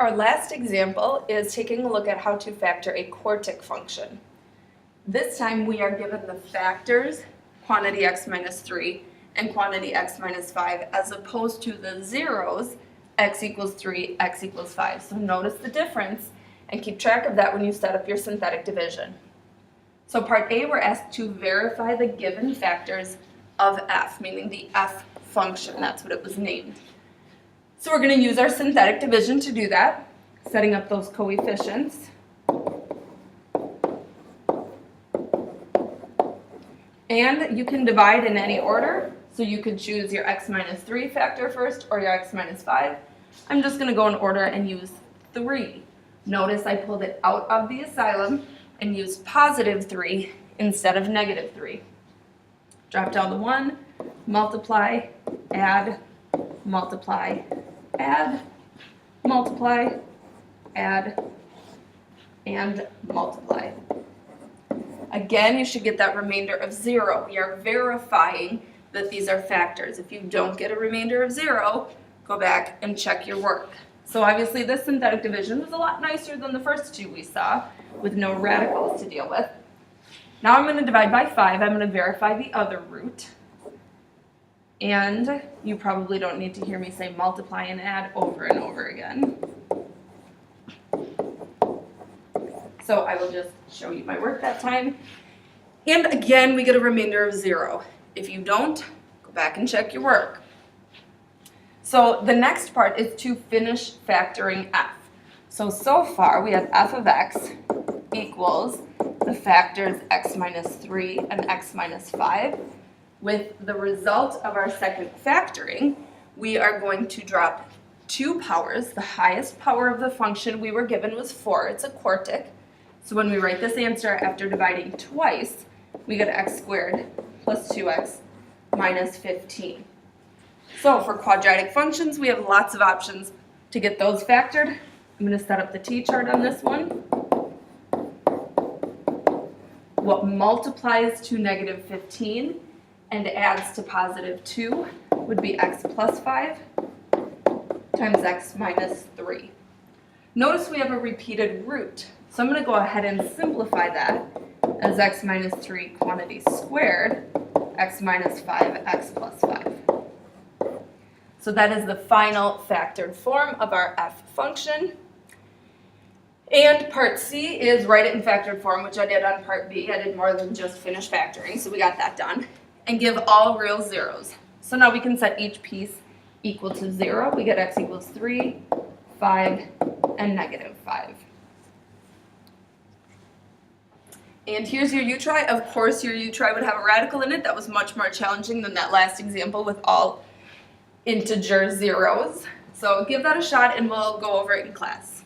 Our last example is taking a look at how to factor a quartic function. This time we are given the factors, quantity x minus 3 and quantity x minus 5, as opposed to the zeros, x equals 3, x equals 5. So notice the difference and keep track of that when you set up your synthetic division. So part A, we're asked to verify the given factors of f, meaning the f function. That's what it was named. So we're going to use our synthetic division to do that, setting up those coefficients. And you can divide in any order, so you could choose your x minus 3 factor first or your x minus 5. I'm just going to go in order and use 3. Notice I pulled it out of the asylum and used positive 3 instead of negative 3. Drop down the 1, multiply, add, multiply, add, multiply, add, and multiply. Again, you should get that remainder of 0. We are verifying that these are factors. If you don't get a remainder of 0, go back and check your work. So obviously this synthetic division was a lot nicer than the first two we saw, with no radicals to deal with. Now I'm going to divide by 5. I'm going to verify the other root. And you probably don't need to hear me say multiply and add over and over again. So I will just show you my work that time. And again, we get a remainder of 0. If you don't, go back and check your work. So the next part is to finish factoring f. So far we have f of x equals the factors x minus 3 and x minus 5. With the result of our second factoring, we are going to drop 2 powers. The highest power of the function we were given was 4. It's a quartic. So when we write this answer after dividing twice, we get x squared plus 2x minus 15. So for quadratic functions, we have lots of options to get those factored. I'm going to set up the t-chart on this one. What multiplies to negative 15 and adds to positive 2 would be x plus 5 times x minus 3. Notice we have a repeated root, so I'm going to go ahead and simplify that as x minus 3 quantity squared, x minus 5, x plus 5. So that is the final factored form of our f function. And part C is write it in factored form, which I did on part B. I did more than just finish factoring, so we got that done. And give all real zeros. So now we can set each piece equal to 0. We get x equals 3, 5, and negative 5. And here's your U-try. Of course, your U-try would have a radical in it. That was much more challenging than that last example with all integer zeros. So give that a shot and we'll go over it in class.